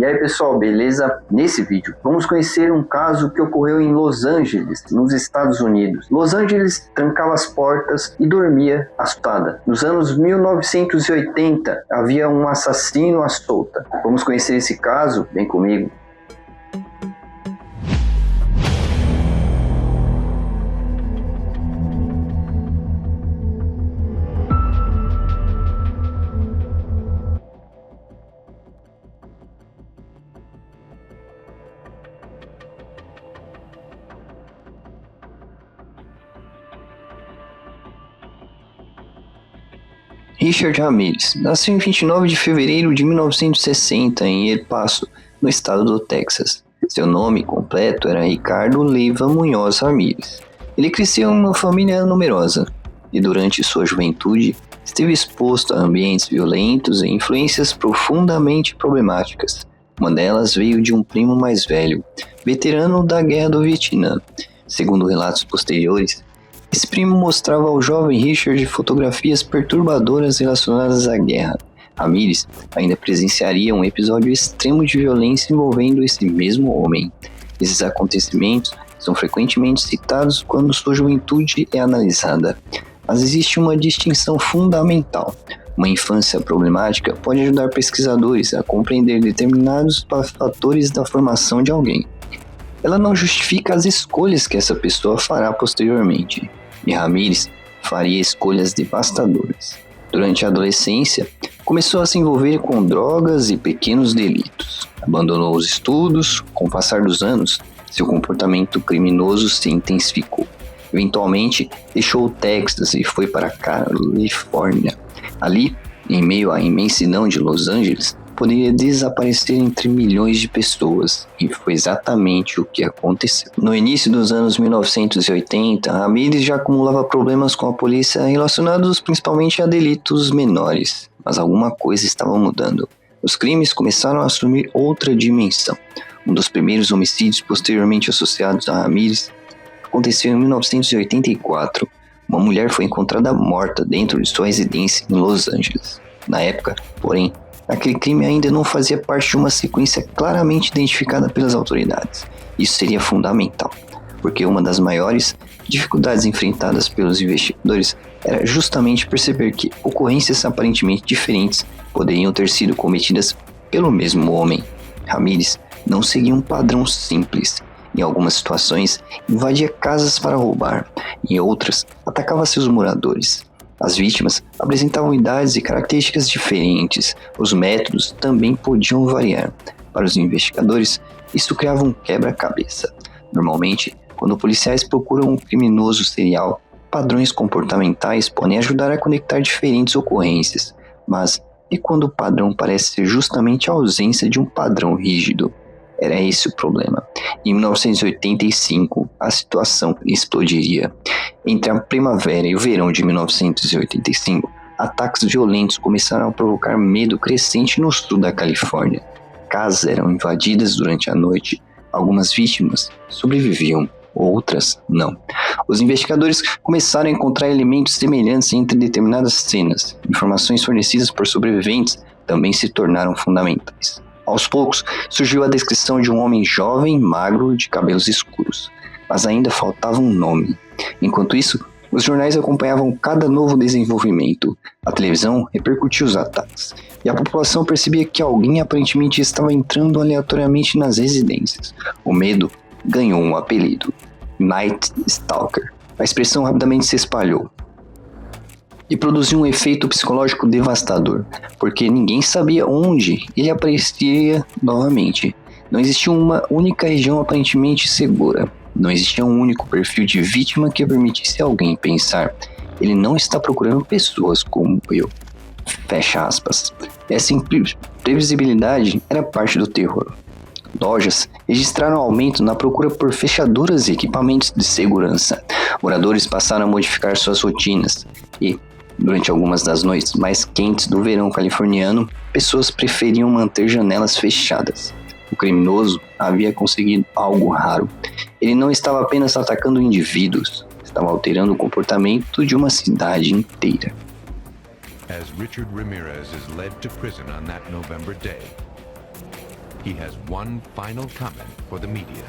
E aí pessoal, beleza? Nesse vídeo vamos conhecer um caso que ocorreu em Los Angeles, nos Estados Unidos. Los Angeles trancava as portas e dormia assustada. Nos anos 1980 havia um assassino à solta. Vamos conhecer esse caso? Vem comigo. Richard Ramirez nasceu em 29 de fevereiro de 1960 em El Paso, no estado do Texas. Seu nome completo era Ricardo Leiva Munhoz Ramirez. Ele cresceu em uma família numerosa e durante sua juventude esteve exposto a ambientes violentos e influências profundamente problemáticas. Uma delas veio de um primo mais velho, veterano da Guerra do Vietnã. Segundo relatos posteriores, esse primo mostrava ao jovem Richard fotografias perturbadoras relacionadas à guerra. Ramirez ainda presenciaria um episódio extremo de violência envolvendo esse mesmo homem. Esses acontecimentos são frequentemente citados quando sua juventude é analisada. Mas existe uma distinção fundamental. Uma infância problemática pode ajudar pesquisadores a compreender determinados fatores da formação de alguém. Ela não justifica as escolhas que essa pessoa fará posteriormente. E Ramirez faria escolhas devastadoras. Durante a adolescência, começou a se envolver com drogas e pequenos delitos. Abandonou os estudos. Com o passar dos anos, seu comportamento criminoso se intensificou. Eventualmente, deixou o Texas e foi para a Califórnia. Ali, em meio à imensidão de Los Angeles, poderia desaparecer entre milhões de pessoas, e foi exatamente o que aconteceu. No início dos anos 1980, Ramirez já acumulava problemas com a polícia relacionados principalmente a delitos menores, mas alguma coisa estava mudando. Os crimes começaram a assumir outra dimensão. Um dos primeiros homicídios posteriormente associados a Ramirez aconteceu em 1984. Uma mulher foi encontrada morta dentro de sua residência em Los Angeles. Na época, porém, aquele crime ainda não fazia parte de uma sequência claramente identificada pelas autoridades. Isso seria fundamental, porque uma das maiores dificuldades enfrentadas pelos investigadores era justamente perceber que ocorrências aparentemente diferentes poderiam ter sido cometidas pelo mesmo homem. Ramirez não seguia um padrão simples. Em algumas situações, invadia casas para roubar, em outras, atacava seus moradores. As vítimas apresentavam idades e características diferentes. Os métodos também podiam variar. Para os investigadores, isso criava um quebra-cabeça. Normalmente, quando policiais procuram um criminoso serial, padrões comportamentais podem ajudar a conectar diferentes ocorrências. Mas e quando o padrão parece ser justamente a ausência de um padrão rígido? Era esse o problema. Em 1985, a situação explodiria. Entre a primavera e o verão de 1985, ataques violentos começaram a provocar medo crescente no sul da Califórnia. Casas eram invadidas durante a noite. Algumas vítimas sobreviviam, outras não. Os investigadores começaram a encontrar elementos semelhantes entre determinadas cenas. Informações fornecidas por sobreviventes também se tornaram fundamentais. Aos poucos, surgiu a descrição de um homem jovem, magro, de cabelos escuros, mas ainda faltava um nome. Enquanto isso, os jornais acompanhavam cada novo desenvolvimento. A televisão repercutiu os ataques, e a população percebia que alguém aparentemente estava entrando aleatoriamente nas residências. O medo ganhou um apelido: Night Stalker. A expressão rapidamente se espalhou e produziu um efeito psicológico devastador, porque ninguém sabia onde ele apareceria novamente. Não existia uma única região aparentemente segura. Não existia um único perfil de vítima que permitisse a alguém pensar: ele não está procurando pessoas como eu. Fecha aspas. Essa imprevisibilidade era parte do terror. Lojas registraram aumento na procura por fechaduras e equipamentos de segurança. Moradores passaram a modificar suas rotinas e, durante algumas das noites mais quentes do verão californiano, pessoas preferiam manter janelas fechadas. O criminoso havia conseguido algo raro. Ele não estava apenas atacando indivíduos, estava alterando o comportamento de uma cidade inteira. As Richard Ramirez is led to prison on that November day, he has one final comment for the media.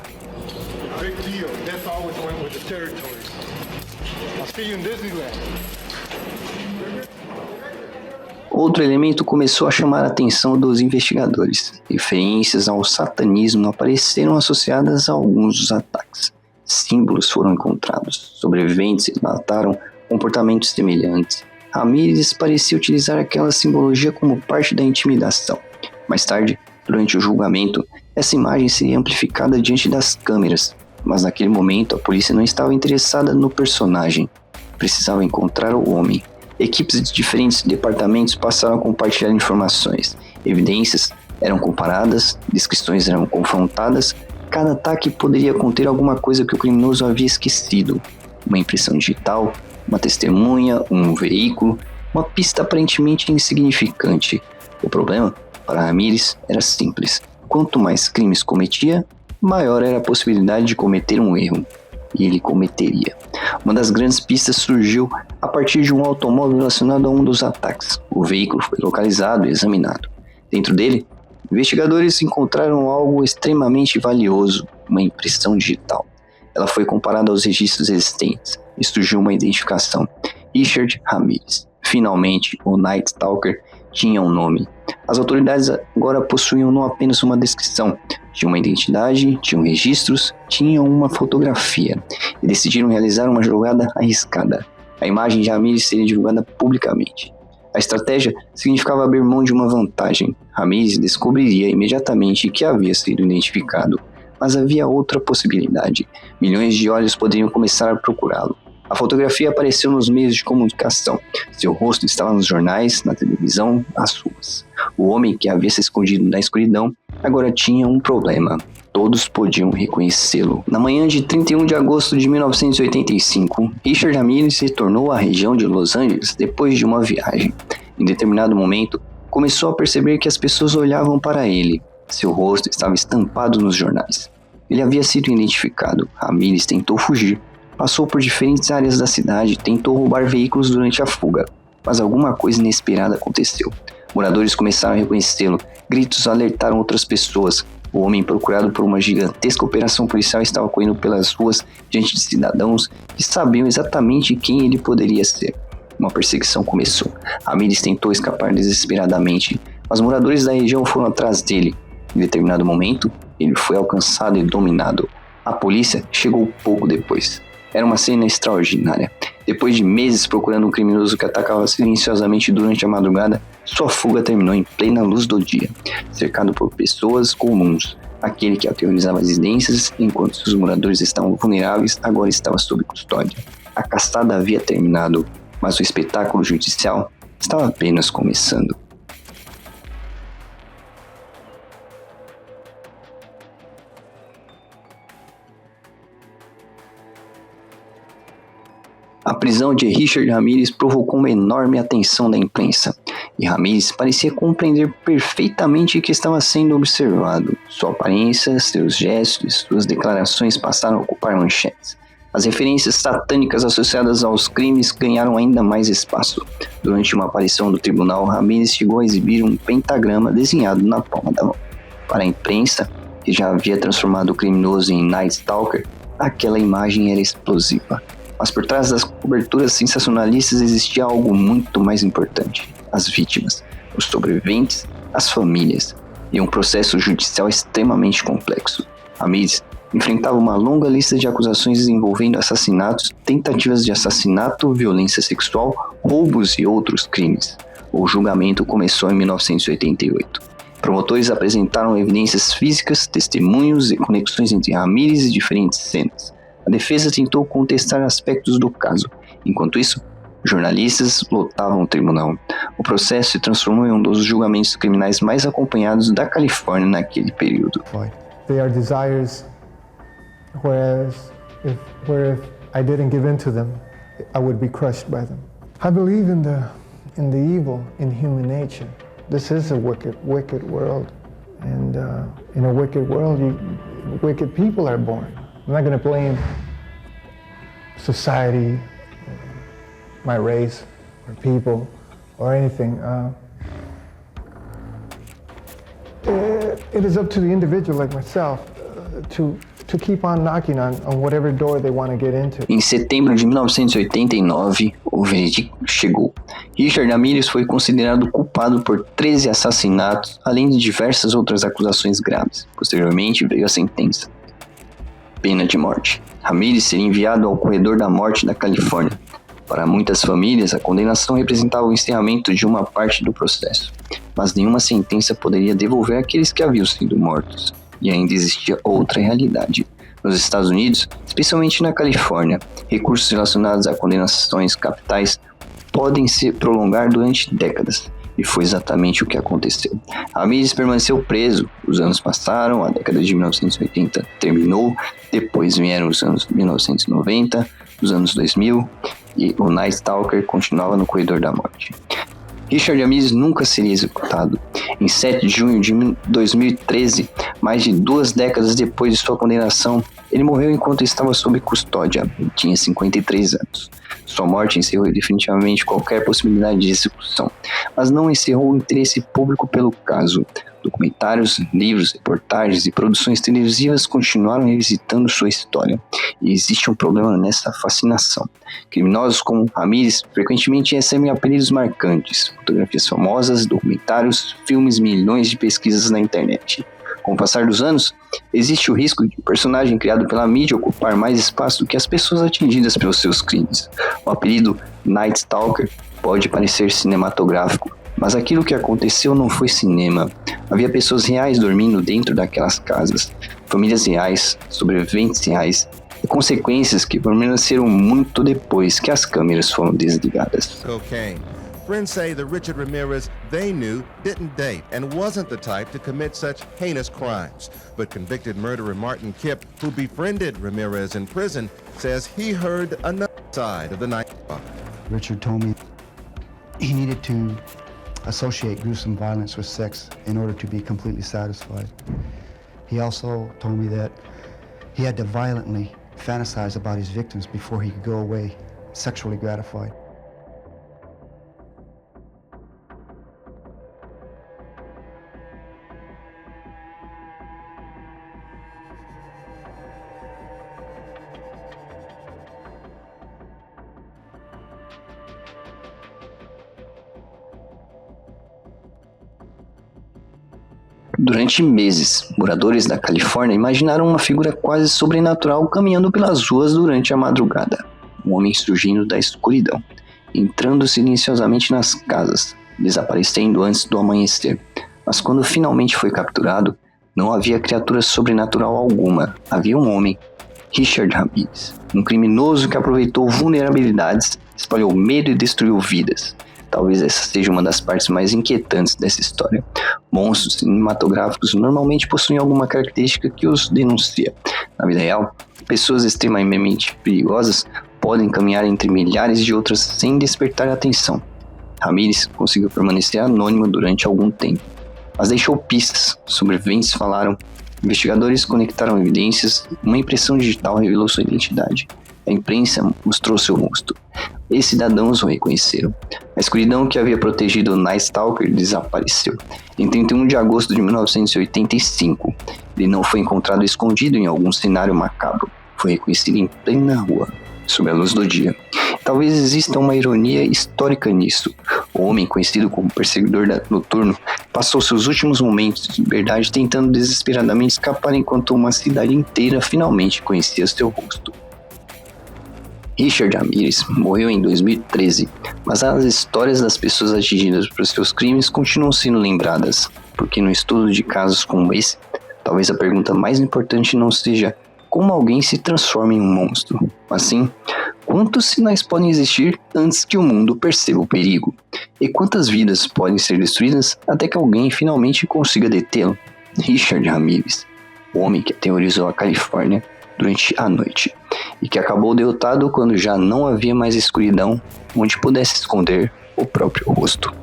Big deal. That's always went with the territory. I'll see you in Disneyland. Outro elemento começou a chamar a atenção dos investigadores. Referências ao satanismo apareceram associadas a alguns dos ataques. Símbolos foram encontrados. Sobreviventes relataram comportamentos semelhantes. Ramírez parecia utilizar aquela simbologia como parte da intimidação. Mais tarde, durante o julgamento, essa imagem seria amplificada diante das câmeras, mas naquele momento a polícia não estava interessada no personagem. Precisava encontrar o homem. Equipes de diferentes departamentos passaram a compartilhar informações. Evidências eram comparadas, descrições eram confrontadas. Cada ataque poderia conter alguma coisa que o criminoso havia esquecido. Uma impressão digital, uma testemunha, um veículo, uma pista aparentemente insignificante. O problema, para Ramírez, era simples. Quanto mais crimes cometia, maior era a possibilidade de cometer um erro. E ele cometeria. Uma das grandes pistas surgiu a partir de um automóvel relacionado a um dos ataques. O veículo foi localizado e examinado. Dentro dele, investigadores encontraram algo extremamente valioso, uma impressão digital. Ela foi comparada aos registros existentes e surgiu uma identificação: Richard Ramírez. Finalmente, o Night Stalker tinha um nome. As autoridades agora possuíam não apenas uma descrição, tinham uma identidade, tinham registros, tinham uma fotografia e decidiram realizar uma jogada arriscada. A imagem de Ramírez seria divulgada publicamente. A estratégia significava abrir mão de uma vantagem. Ramírez descobriria imediatamente que havia sido identificado, mas havia outra possibilidade. Milhões de olhos poderiam começar a procurá-lo. A fotografia apareceu nos meios de comunicação. Seu rosto estava nos jornais, na televisão, nas ruas. O homem que havia se escondido na escuridão agora tinha um problema. Todos podiam reconhecê-lo. Na manhã de 31 de agosto de 1985, Richard Ramírez retornou à região de Los Angeles depois de uma viagem. Em determinado momento, começou a perceber que as pessoas olhavam para ele. Seu rosto estava estampado nos jornais. Ele havia sido identificado. Ramírez tentou fugir. Passou por diferentes áreas da cidade e tentou roubar veículos durante a fuga, mas alguma coisa inesperada aconteceu. Moradores começaram a reconhecê-lo, gritos alertaram outras pessoas. O homem procurado por uma gigantesca operação policial estava correndo pelas ruas diante de cidadãos que sabiam exatamente quem ele poderia ser. Uma perseguição começou. Ramírez tentou escapar desesperadamente, mas moradores da região foram atrás dele. Em determinado momento, ele foi alcançado e dominado. A polícia chegou pouco depois. Era uma cena extraordinária. Depois de meses procurando um criminoso que atacava silenciosamente durante a madrugada, sua fuga terminou em plena luz do dia, cercado por pessoas comuns. Aquele que aterrorizava as residências enquanto seus moradores estavam vulneráveis agora estava sob custódia. A caçada havia terminado, mas o espetáculo judicial estava apenas começando. A prisão de Richard Ramírez provocou uma enorme atenção da imprensa, e Ramírez parecia compreender perfeitamente que estava sendo observado. Sua aparência, seus gestos e suas declarações passaram a ocupar manchetes. As referências satânicas associadas aos crimes ganharam ainda mais espaço. Durante uma aparição do tribunal, Ramírez chegou a exibir um pentagrama desenhado na palma da mão. Para a imprensa, que já havia transformado o criminoso em Night Stalker, aquela imagem era explosiva. Mas por trás das coberturas sensacionalistas existia algo muito mais importante: as vítimas, os sobreviventes, as famílias, e um processo judicial extremamente complexo. Ramírez enfrentava uma longa lista de acusações envolvendo assassinatos, tentativas de assassinato, violência sexual, roubos e outros crimes. O julgamento começou em 1988. Promotores apresentaram evidências físicas, testemunhos e conexões entre Ramírez e diferentes cenas. A defesa tentou contestar aspectos do caso. Enquanto isso, jornalistas lotavam o tribunal. O processo se transformou em um dos julgamentos criminais mais acompanhados da Califórnia naquele período. They are desires, whereas if I didn't give in to them, I would be crushed by them. I believe in the evil in human nature. This is a wicked world, and in a wicked world, wicked people are born. I'm not going to blame society, my race, or people, or anything. It is up to the individual like myself to keep on knocking on whatever door they want to get into. Em setembro de 1989, o veredicto chegou. Richard Ramirez foi considerado culpado por 13 assassinatos, além de diversas outras acusações graves. Posteriormente veio a sentença. Pena de morte. Ramirez seria enviado ao corredor da morte da Califórnia. Para muitas famílias, a condenação representava o encerramento de uma parte do processo, mas nenhuma sentença poderia devolver aqueles que haviam sido mortos. E ainda existia outra realidade. Nos Estados Unidos, especialmente na Califórnia, recursos relacionados a condenações capitais podem se prolongar durante décadas. E foi exatamente o que aconteceu. Ramirez permaneceu preso. Os anos passaram, a década de 1980 terminou, depois vieram os anos 1990, os anos 2000, e o Night Stalker continuava no corredor da morte. Richard Ramirez nunca seria executado. Em 7 de junho de 2013, mais de 2 décadas depois de sua condenação, ele morreu enquanto estava sob custódia. Tinha 53 anos. Sua morte encerrou definitivamente qualquer possibilidade de execução, mas não encerrou o interesse público pelo caso. Documentários, livros, reportagens e produções televisivas continuaram revisitando sua história. E existe um problema nessa fascinação. Criminosos como Ramirez frequentemente recebem apelidos marcantes, fotografias famosas, documentários, filmes, milhões de pesquisas na internet. Com o passar dos anos, existe o risco de um personagem criado pela mídia ocupar mais espaço do que as pessoas atingidas pelos seus crimes. O apelido Night Stalker pode parecer cinematográfico, mas aquilo que aconteceu não foi cinema. Havia pessoas reais dormindo dentro daquelas casas, famílias reais, sobreviventes reais, e consequências que permaneceram muito depois que as câmeras foram desligadas. Cocaine. Friends say the Richard Ramirez they knew didn't date and wasn't the type to commit such heinous crimes. But convicted murderer Martin Kipp, who befriended Ramirez in prison, says he heard another side of the Night Stalker. Richard told me he needed to associate gruesome violence with sex in order to be completely satisfied. He also told me that he had to violently fantasize about his victims before he could go away sexually gratified. Durante meses, moradores da Califórnia imaginaram uma figura quase sobrenatural caminhando pelas ruas durante a madrugada. Um homem surgindo da escuridão, entrando silenciosamente nas casas, desaparecendo antes do amanhecer. Mas quando finalmente foi capturado, não havia criatura sobrenatural alguma. Havia um homem, Richard Ramirez, um criminoso que aproveitou vulnerabilidades, espalhou medo e destruiu vidas. Talvez essa seja uma das partes mais inquietantes dessa história. Monstros cinematográficos normalmente possuem alguma característica que os denuncia. Na vida real, pessoas extremamente perigosas podem caminhar entre milhares de outras sem despertar atenção. Ramirez conseguiu permanecer anônimo durante algum tempo, mas deixou pistas, sobreviventes falaram, investigadores conectaram evidências, uma impressão digital revelou sua identidade. A imprensa mostrou seu rosto. E cidadãos o reconheceram. A escuridão que havia protegido o Night Stalker desapareceu. Em 31 de agosto de 1985, ele não foi encontrado escondido em algum cenário macabro. Foi reconhecido em plena rua, sob a luz do dia. Talvez exista uma ironia histórica nisso. O homem, conhecido como perseguidor noturno, passou seus últimos momentos de liberdade tentando desesperadamente escapar enquanto uma cidade inteira finalmente conhecia seu rosto. Richard Ramirez morreu em 2013, mas as histórias das pessoas atingidas por seus crimes continuam sendo lembradas, porque no estudo de casos como esse, talvez a pergunta mais importante não seja como alguém se transforma em um monstro, mas sim, quantos sinais podem existir antes que o mundo perceba o perigo? E quantas vidas podem ser destruídas até que alguém finalmente consiga detê-lo? Richard Ramirez, o homem que aterrorizou a Califórnia durante a noite, e que acabou derrotado quando já não havia mais escuridão onde pudesse esconder o próprio rosto.